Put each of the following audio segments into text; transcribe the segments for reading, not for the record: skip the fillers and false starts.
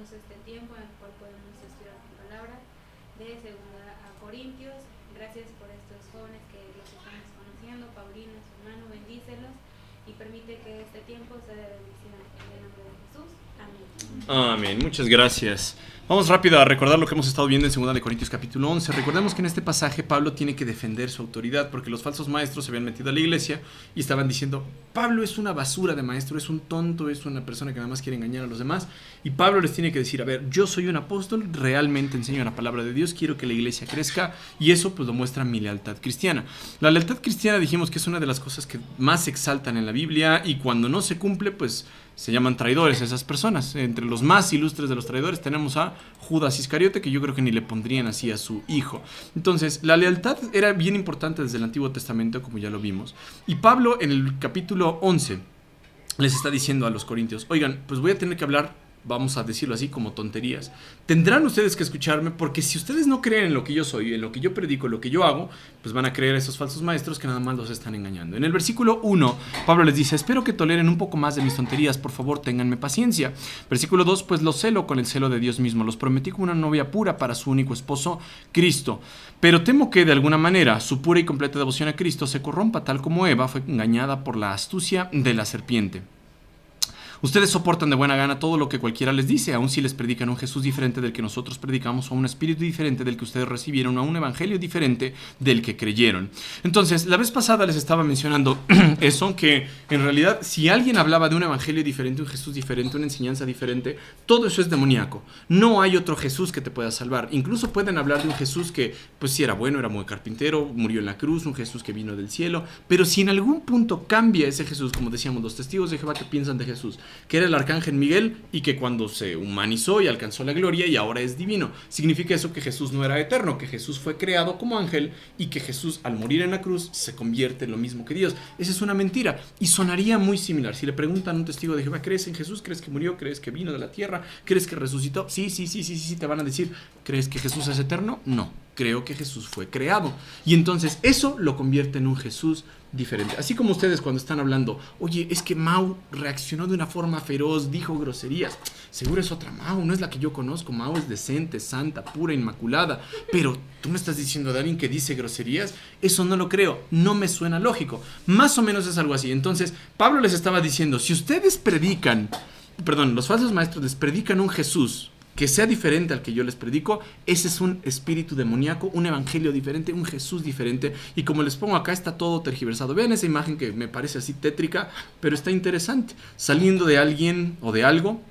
darnos este tiempo en el cual podemos estudiar tu palabra de segunda a Corintios. Gracias por estos jóvenes que los estamos conociendo, Paulino, su hermano, bendícelos y permite que este tiempo sea de bendición en el nombre de Jesús. Amén. Amén, muchas gracias. Vamos rápido a recordar lo que hemos estado viendo en 2 de Corintios capítulo 11. Recordemos que en este pasaje Pablo tiene que defender su autoridad porque los falsos maestros se habían metido a la iglesia y estaban diciendo: Pablo es una basura de maestro, es un tonto, es una persona que nada más quiere engañar a los demás. Y Pablo les tiene que decir: a ver, yo soy un apóstol, realmente enseño la palabra de Dios, quiero que la iglesia crezca, y eso pues lo muestra mi lealtad cristiana. La lealtad cristiana dijimos que es una de las cosas que más se exaltan en la Biblia, y cuando no se cumple pues se llaman traidores esas personas. Entre los más ilustres de los traidores tenemos a Judas Iscariote, que yo creo que ni le pondrían así a su hijo. Entonces, la lealtad era bien importante desde el Antiguo Testamento, como ya lo vimos. Y Pablo en el capítulo 11 les está diciendo a los corintios: oigan, pues voy a tener que hablar, vamos a decirlo así, como tonterías. Tendrán ustedes que escucharme, porque si ustedes no creen en lo que yo soy, en lo que yo predico, en lo que yo hago, pues van a creer a esos falsos maestros que nada más los están engañando. En el versículo 1, Pablo les dice: espero que toleren un poco más de mis tonterías, por favor, ténganme paciencia. Versículo 2, pues los celo con el celo de Dios mismo, los prometí como una novia pura para su único esposo, Cristo. Pero temo que de alguna manera su pura y completa devoción a Cristo se corrompa, tal como Eva fue engañada por la astucia de la serpiente. Ustedes soportan de buena gana todo lo que cualquiera les dice, aun si les predican un Jesús diferente del que nosotros predicamos, o un espíritu diferente del que ustedes recibieron, o un evangelio diferente del que creyeron. Entonces, la vez pasada les estaba mencionando eso, que en realidad si alguien hablaba de un evangelio diferente, un Jesús diferente, una enseñanza diferente, todo eso es demoníaco. No hay otro Jesús que te pueda salvar. Incluso pueden hablar de un Jesús que pues sí era bueno, era muy carpintero, murió en la cruz, un Jesús que vino del cielo, pero si en algún punto cambia ese Jesús, como decíamos, los testigos de Jehová que piensan de Jesús, que era el arcángel Miguel y que cuando se humanizó y alcanzó la gloria y ahora es divino. Significa eso que Jesús no era eterno, que Jesús fue creado como ángel y que Jesús al morir en la cruz se convierte en lo mismo que Dios. Esa es una mentira y sonaría muy similar. Si le preguntan a un testigo de Jehová: ¿crees en Jesús? ¿Crees que murió? ¿Crees que vino de la tierra? ¿Crees que resucitó? Sí, te van a decir: ¿crees que Jesús es eterno? No, creo que Jesús fue creado. Y entonces eso lo convierte en un Jesús diferente. Así como ustedes cuando están hablando: oye, es que Mau reaccionó de una forma feroz, dijo groserías. Seguro es otra Mau, no es la que yo conozco. Mau es decente, santa, pura, inmaculada. Pero tú me estás diciendo de alguien que dice groserías. Eso no lo creo, no me suena lógico. Más o menos es algo así. Entonces Pablo les estaba diciendo: si ustedes los falsos maestros les predican un Jesús que sea diferente al que yo les predico, ese es un espíritu demoníaco, un evangelio diferente, un Jesús diferente. Y como les pongo acá, está todo tergiversado. Vean esa imagen que me parece así tétrica, pero está interesante. Saliendo de alguien o de algo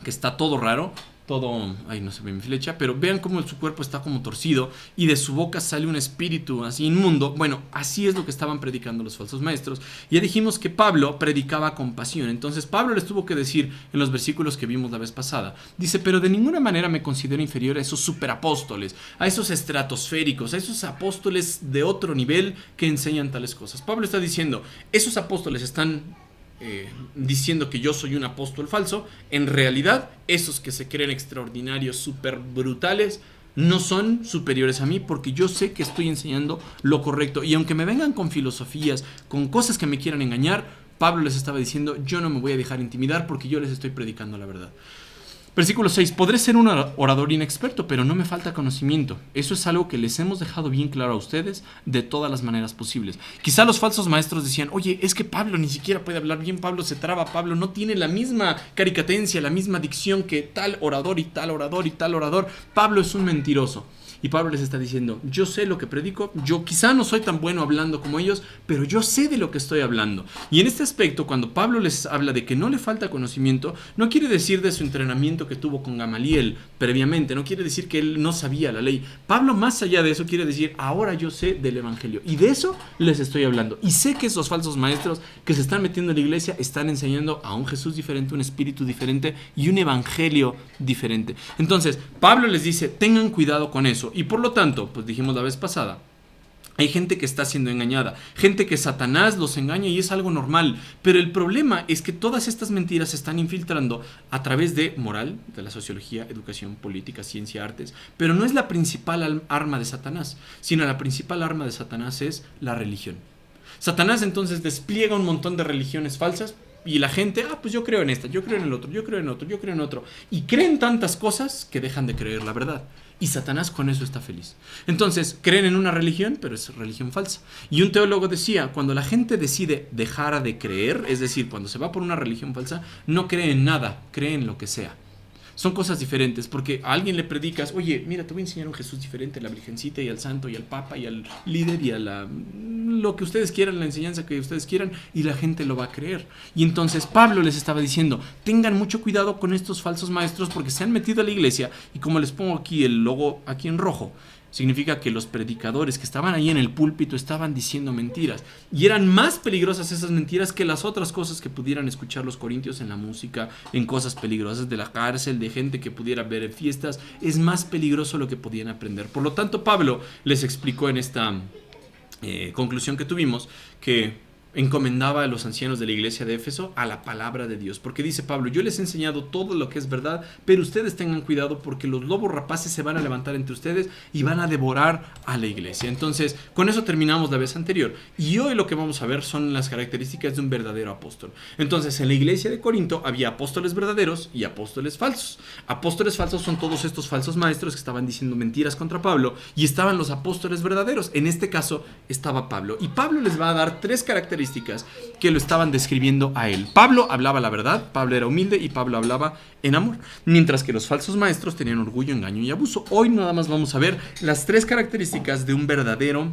que está todo raro, todo, ay, no se ve mi flecha, pero vean cómo su cuerpo está como torcido y de su boca sale un espíritu así inmundo. Bueno, así es lo que estaban predicando los falsos maestros. Ya dijimos que Pablo predicaba con pasión. Entonces Pablo les tuvo que decir en los versículos que vimos la vez pasada, dice: pero de ninguna manera me considero inferior a esos superapóstoles, a esos estratosféricos, a esos apóstoles de otro nivel que enseñan tales cosas. Pablo está diciendo: esos apóstoles están diciendo que yo soy un apóstol falso. En realidad, esos que se creen extraordinarios, súper brutales, no son superiores a mí, porque yo sé que estoy enseñando lo correcto. Y aunque me vengan con filosofías, con cosas que me quieran engañar, Pablo les estaba diciendo: yo no me voy a dejar intimidar porque yo les estoy predicando la verdad. Versículo 6. Podré ser un orador inexperto, pero no me falta conocimiento. Eso es algo que les hemos dejado bien claro a ustedes de todas las maneras posibles. Quizá los falsos maestros decían: oye, es que Pablo ni siquiera puede hablar bien, Pablo se traba, Pablo no tiene la misma caricatencia, la misma dicción que tal orador y tal orador y tal orador. Pablo es un mentiroso. Y Pablo les está diciendo: yo sé lo que predico, yo quizá no soy tan bueno hablando como ellos, pero yo sé de lo que estoy hablando. Y en este aspecto, cuando Pablo les habla de que no le falta conocimiento, no quiere decir de su entrenamiento que tuvo con Gamaliel previamente, no quiere decir que él no sabía la ley. Pablo, más allá de eso, quiere decir: ahora yo sé del evangelio y de eso les estoy hablando. Y sé que esos falsos maestros que se están metiendo en la iglesia están enseñando a un Jesús diferente, un espíritu diferente y un evangelio diferente. Entonces Pablo les dice: tengan cuidado con eso. Y por lo tanto, pues dijimos la vez pasada, hay gente que está siendo engañada, gente que Satanás los engaña y es algo normal. Pero el problema es que todas estas mentiras se están infiltrando a través de moral, de la sociología, educación, política, ciencia, artes. Pero no es la principal arma de Satanás, sino la principal arma de Satanás es la religión. Satanás entonces despliega un montón de religiones falsas Y la gente, pues yo creo en esta, yo creo en el otro, yo creo en otro, yo creo en otro. Y creen tantas cosas que dejan de creer la verdad. Y Satanás con eso está feliz. Entonces, creen en una religión, pero es religión falsa. Y un teólogo decía, cuando la gente decide dejar de creer, es decir, cuando se va por una religión falsa, no cree en nada, cree en lo que sea. Son cosas diferentes, porque a alguien le predicas, oye, mira, te voy a enseñar un Jesús diferente, a la Virgencita y al Santo y al Papa y al líder y a lo que ustedes quieran, la enseñanza que ustedes quieran, y la gente lo va a creer. Y entonces Pablo les estaba diciendo, tengan mucho cuidado con estos falsos maestros porque se han metido a la iglesia, y como les pongo aquí el logo aquí en rojo, significa que los predicadores que estaban ahí en el púlpito estaban diciendo mentiras. Y eran más peligrosas esas mentiras que las otras cosas que pudieran escuchar los corintios en la música, en cosas peligrosas de la cárcel, de gente que pudiera ver en fiestas. Es más peligroso lo que podían aprender. Por lo tanto, Pablo les explicó en esta conclusión que tuvimos que encomendaba a los ancianos de la iglesia de Éfeso a la palabra de Dios, porque dice Pablo, yo les he enseñado todo lo que es verdad, pero ustedes tengan cuidado porque los lobos rapaces se van a levantar entre ustedes y van a devorar a la iglesia. Entonces, con eso terminamos la vez anterior, y hoy lo que vamos a ver son las características de un verdadero apóstol. Entonces, en la iglesia de Corinto había apóstoles verdaderos y apóstoles falsos. Apóstoles falsos son todos estos falsos maestros que estaban diciendo mentiras contra Pablo, y estaban los apóstoles verdaderos. En este caso estaba Pablo, y Pablo les va a dar tres características que lo estaban describiendo a él. Pablo hablaba la verdad, Pablo era humilde y Pablo hablaba en amor, mientras que los falsos maestros tenían orgullo, engaño y abuso. Hoy nada más vamos a ver las tres características de un verdadero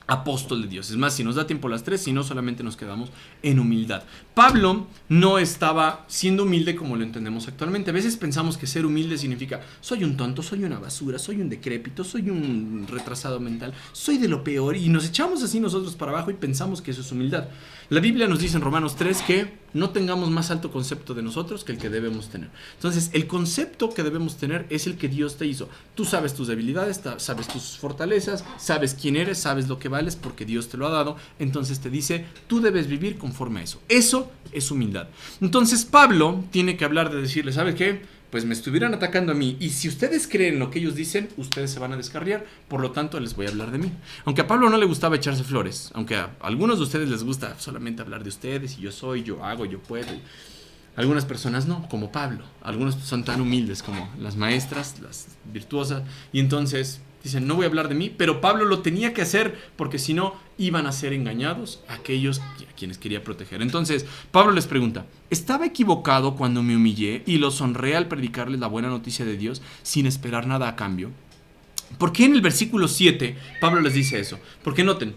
apóstol de Dios. Es más, si nos da tiempo las tres, si no, solamente nos quedamos en humildad. Pablo no estaba siendo humilde como lo entendemos actualmente. A veces pensamos que ser humilde significa soy un tonto, soy una basura, soy un decrépito, soy un retrasado mental, soy de lo peor, y nos echamos así nosotros para abajo y pensamos que eso es humildad. La Biblia nos dice en Romanos 3 que no tengamos más alto concepto de nosotros que el que debemos tener. Entonces, el concepto que debemos tener es el que Dios te hizo. Tú sabes tus debilidades, sabes tus fortalezas, sabes quién eres, sabes lo que vales porque Dios te lo ha dado. Entonces te dice, tú debes vivir conforme a eso. Eso es humildad. Entonces, Pablo tiene que hablar de decirle, ¿sabes qué? Pues me estuvieran atacando a mí, y si ustedes creen lo que ellos dicen, ustedes se van a descarriar, por lo tanto les voy a hablar de mí. Aunque a Pablo no le gustaba echarse flores, aunque a algunos de ustedes les gusta solamente hablar de ustedes, y yo soy, yo hago, yo puedo. Algunas personas no, como Pablo. Algunos son tan humildes como las maestras, las virtuosas, y entonces dicen, no voy a hablar de mí, pero Pablo lo tenía que hacer porque si no iban a ser engañados aquellos a quienes quería proteger. Entonces Pablo les pregunta, ¿estaba equivocado cuando me humillé y los honré al predicarles la buena noticia de Dios sin esperar nada a cambio? ¿Por qué en el versículo 7 Pablo les dice eso? Porque noten,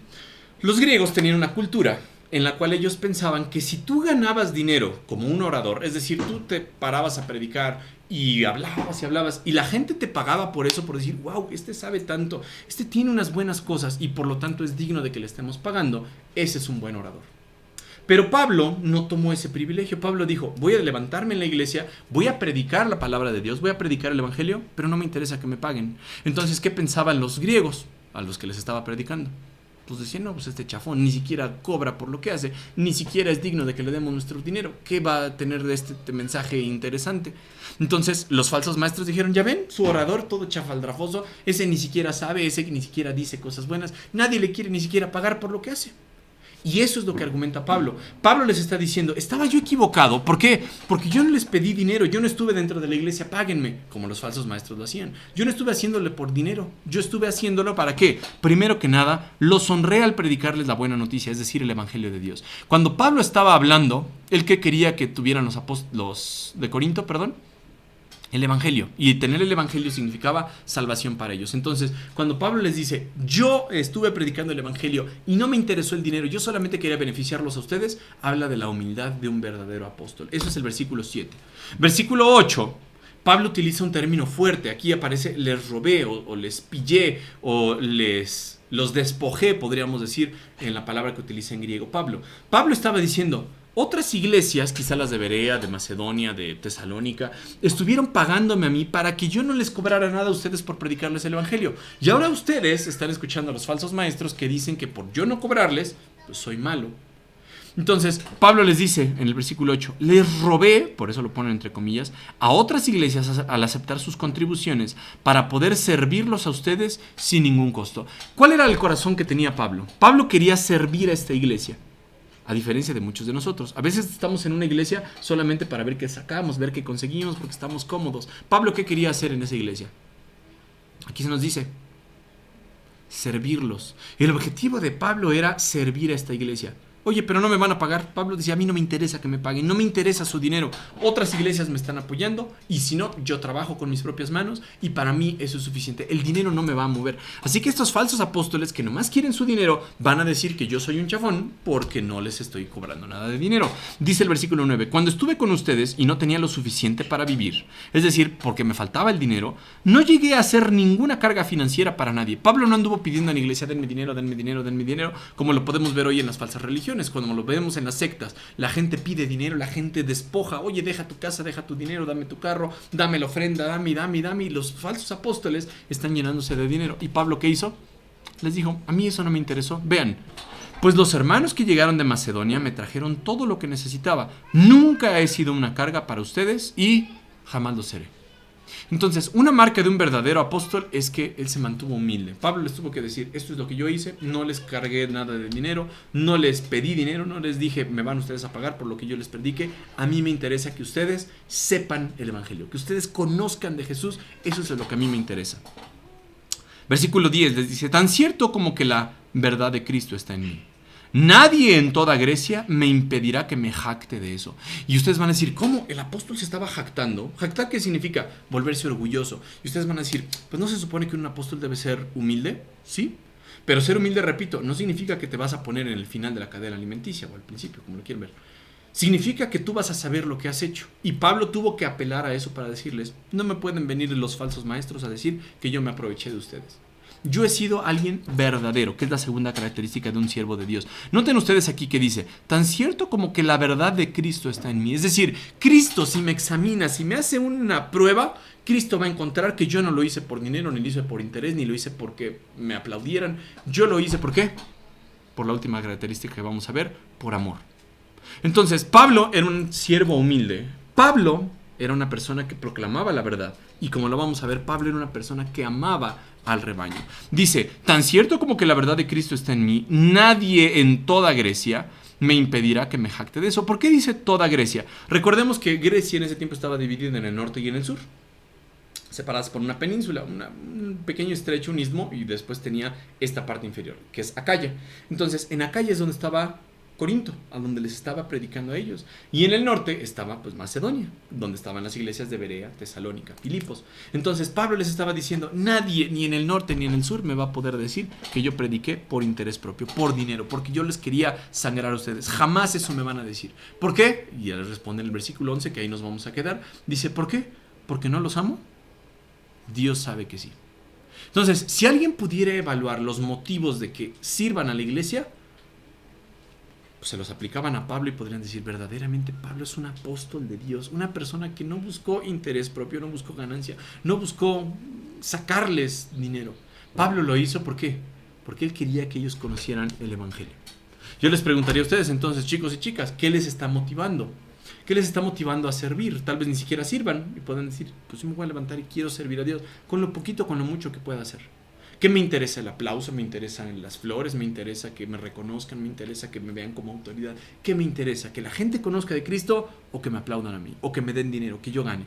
los griegos tenían una cultura en la cual ellos pensaban que si tú ganabas dinero como un orador, es decir, tú te parabas a predicar y hablabas y la gente te pagaba por eso, por decir, wow, este sabe tanto, este tiene unas buenas cosas y por lo tanto es digno de que le estemos pagando, ese es un buen orador. Pero Pablo no tomó ese privilegio. Pablo dijo, voy a levantarme en la iglesia, voy a predicar la palabra de Dios, voy a predicar el evangelio, pero no me interesa que me paguen. Entonces, ¿qué pensaban los griegos a los que les estaba predicando? Pues decían, no, pues este chafón ni siquiera cobra por lo que hace, ni siquiera es digno de que le demos nuestro dinero. ¿Qué va a tener de este mensaje interesante? Entonces los falsos maestros dijeron, ya ven, su orador todo chafaldrafoso, ese ni siquiera sabe, ese ni siquiera dice cosas buenas, nadie le quiere ni siquiera pagar por lo que hace. Y eso es lo que argumenta Pablo. Pablo les está diciendo, estaba yo equivocado. ¿Por qué? Porque yo no les pedí dinero, yo no estuve dentro de la iglesia, páguenme, como los falsos maestros lo hacían. Yo no estuve haciéndole por dinero, yo estuve haciéndolo ¿para qué? Primero que nada, los honré al predicarles la buena noticia, es decir, el evangelio de Dios. Cuando Pablo estaba hablando, él que quería que tuvieran los de Corinto, el evangelio, y tener el evangelio significaba salvación para ellos. Entonces, cuando Pablo les dice, yo estuve predicando el evangelio y no me interesó el dinero, yo solamente quería beneficiarlos a ustedes, habla de la humildad de un verdadero apóstol. Eso es el versículo 7. Versículo 8, Pablo utiliza un término fuerte. Aquí aparece les robé o les pillé o los despojé, podríamos decir, en la palabra que utiliza en griego Pablo. Pablo estaba diciendo, otras iglesias, quizá las de Berea, de Macedonia, de Tesalónica, estuvieron pagándome a mí para que yo no les cobrara nada a ustedes por predicarles el evangelio. Y ahora ustedes están escuchando a los falsos maestros que dicen que por yo no cobrarles, pues soy malo. Entonces, Pablo les dice en el versículo 8, les robé, por eso lo ponen entre comillas, a otras iglesias al aceptar sus contribuciones para poder servirlos a ustedes sin ningún costo. ¿Cuál era el corazón que tenía Pablo? Pablo quería servir a esta iglesia. a diferencia de muchos de nosotros. A veces estamos en una iglesia solamente para ver qué sacamos, ver qué conseguimos, porque estamos cómodos. Pablo, ¿qué quería hacer en esa iglesia? Aquí se nos dice, servirlos. El objetivo de Pablo era servir a esta iglesia. Oye, pero no me van a pagar. Pablo decía, a mí no me interesa que me paguen, no me interesa su dinero. Otras iglesias me están apoyando y si no, yo trabajo con mis propias manos y para mí eso es suficiente. El dinero no me va a mover. Así que estos falsos apóstoles que nomás quieren su dinero van a decir que yo soy un chafón porque no les estoy cobrando nada de dinero. Dice el versículo 9, cuando estuve con ustedes y no tenía lo suficiente para vivir, es decir, porque me faltaba el dinero, no llegué a hacer ninguna carga financiera para nadie. Pablo no anduvo pidiendo a la iglesia, denme dinero, denme dinero, denme dinero, como lo podemos ver hoy en las falsas religiones. Cuando lo vemos en las sectas, la gente pide dinero, la gente despoja, oye, deja tu casa, deja tu dinero, dame tu carro, dame la ofrenda, dame, y los falsos apóstoles están llenándose de dinero. ¿Y Pablo qué hizo? Les dijo, a mí eso no me interesó. Vean, pues los hermanos que llegaron de Macedonia me trajeron todo lo que necesitaba. Nunca he sido una carga para ustedes y jamás lo seré. Entonces, una marca de un verdadero apóstol es que él se mantuvo humilde. Pablo les tuvo que decir, esto es lo que yo hice, no les cargué nada de dinero, no les pedí dinero, no les dije, me van ustedes a pagar por lo que yo les predique. A mí me interesa que ustedes sepan el evangelio, que ustedes conozcan de Jesús, eso es lo que a mí me interesa. Versículo 10 les dice, tan cierto como que la verdad de Cristo está en mí. Nadie en toda Grecia me impedirá que me jacte de eso. Y ustedes van a decir, ¿cómo? El apóstol se estaba jactando. ¿Jactar qué significa? Volverse orgulloso. Y ustedes van a decir, pues ¿no se supone que un apóstol debe ser humilde? Sí. Pero ser humilde, repito, no significa que te vas a poner en el final de la cadena alimenticia o al principio, como lo quieren ver. Significa que tú vas a saber lo que has hecho. Y Pablo tuvo que apelar a eso para decirles, no me pueden venir los falsos maestros a decir que yo me aproveché de ustedes. Yo he sido alguien verdadero, que es la segunda característica de un siervo de Dios. Noten ustedes aquí que dice, tan cierto como que la verdad de Cristo está en mí. Es decir, Cristo si me examina, si me hace una prueba, Cristo va a encontrar que yo no lo hice por dinero, ni lo hice por interés, ni lo hice porque me aplaudieran. Yo lo hice, ¿por qué? Por la última característica que vamos a ver, por amor. Entonces, Pablo era un siervo humilde. Pablo era una persona que proclamaba la verdad. Y como lo vamos a ver, Pablo era una persona que amaba al rebaño. Dice, tan cierto como que la verdad de Cristo está en mí, nadie en toda Grecia me impedirá que me jacte de eso. ¿Por qué dice toda Grecia? Recordemos que Grecia en ese tiempo estaba dividida en el norte y en el sur, separadas por una península, un pequeño estrecho, un istmo, y después tenía esta parte inferior, que es Acaya. Entonces, en Acaya es donde estaba Corinto, a donde les estaba predicando a ellos. Y en el norte estaba pues Macedonia, donde estaban las iglesias de Berea, Tesalónica, Filipos. Entonces Pablo les estaba diciendo, nadie, ni en el norte ni en el sur, me va a poder decir que yo prediqué por interés propio, por dinero, porque yo les quería sangrar a ustedes. Jamás eso me van a decir. ¿Por qué? Y él responde en el versículo 11, que ahí nos vamos a quedar. Dice, ¿por qué? ¿Porque no los amo? Dios sabe que sí. Entonces, si alguien pudiera evaluar los motivos de que sirvan a la iglesia, se los aplicaban a Pablo y podrían decir, verdaderamente Pablo es un apóstol de Dios, una persona que no buscó interés propio, no buscó ganancia, no buscó sacarles dinero. Pablo lo hizo, ¿por qué? Porque él quería que ellos conocieran el evangelio. Yo les preguntaría a ustedes entonces, chicos y chicas, ¿qué les está motivando? ¿Qué les está motivando a servir? Tal vez ni siquiera sirvan y puedan decir, pues yo me voy a levantar y quiero servir a Dios, con lo poquito, con lo mucho que pueda hacer. ¿Qué me interesa? El aplauso, me interesan las flores, me interesa que me reconozcan, me interesa que me vean como autoridad. ¿Qué me interesa? ¿Que la gente conozca de Cristo o que me aplaudan a mí? ¿O que me den dinero, que yo gane?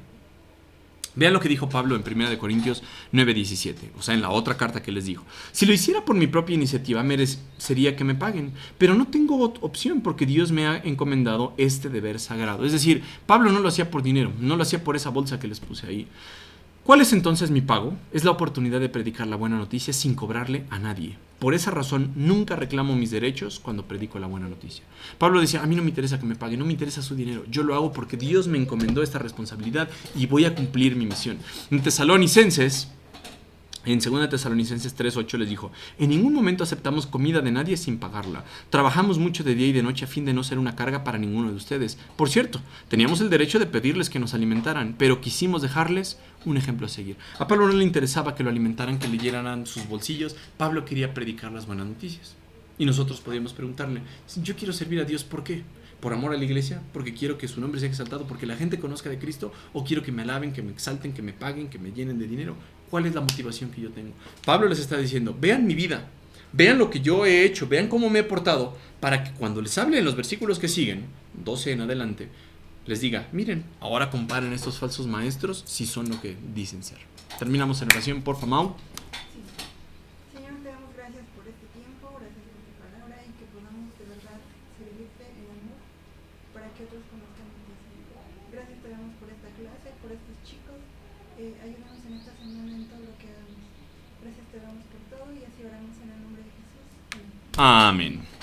Vean lo que dijo Pablo en 1 Corintios 9:17, o sea, en la otra carta que les dijo. Si lo hiciera por mi propia iniciativa, merecería que me paguen, pero no tengo opción porque Dios me ha encomendado este deber sagrado. Es decir, Pablo no lo hacía por dinero, no lo hacía por esa bolsa que les puse ahí. ¿Cuál es entonces mi pago? Es la oportunidad de predicar la buena noticia sin cobrarle a nadie. Por esa razón, nunca reclamo mis derechos cuando predico la buena noticia. Pablo decía, a mí no me interesa que me paguen, no me interesa su dinero. Yo lo hago porque Dios me encomendó esta responsabilidad y voy a cumplir mi misión. En Tesalonicenses, en 2 Tesalonicenses 3:8 les dijo, en ningún momento aceptamos comida de nadie sin pagarla. Trabajamos mucho de día y de noche a fin de no ser una carga para ninguno de ustedes. Por cierto, teníamos el derecho de pedirles que nos alimentaran, pero quisimos dejarles un ejemplo a seguir. A Pablo no le interesaba que lo alimentaran, que le llenaran sus bolsillos. Pablo quería predicar las buenas noticias. Y nosotros podríamos preguntarle, yo quiero servir a Dios, ¿por qué? ¿Por amor a la iglesia? ¿Porque quiero que su nombre sea exaltado? ¿Porque la gente conozca de Cristo? ¿O quiero que me alaben, que me exalten, que me paguen, que me llenen de dinero? ¿Cuál es la motivación que yo tengo? Pablo les está diciendo, vean mi vida. vean lo que yo he hecho, vean cómo me he portado, para que cuando les hable en los versículos que siguen, 12 en adelante, les diga, miren, ahora comparen estos falsos maestros si son lo que dicen ser. Terminamos en oración, por favor, Mau. Sí. Señor, te damos gracias por este tiempo, gracias por tu palabra y que podamos de verdad servirte en amor para que otros conozcan de ti, Señor. Gracias te damos por esta clase, por estos chicos. Ayúdanos en esta semana en todo lo que hagamos. Gracias te damos por todo y así oramos en el nombre de Jesús. Amén. Amén.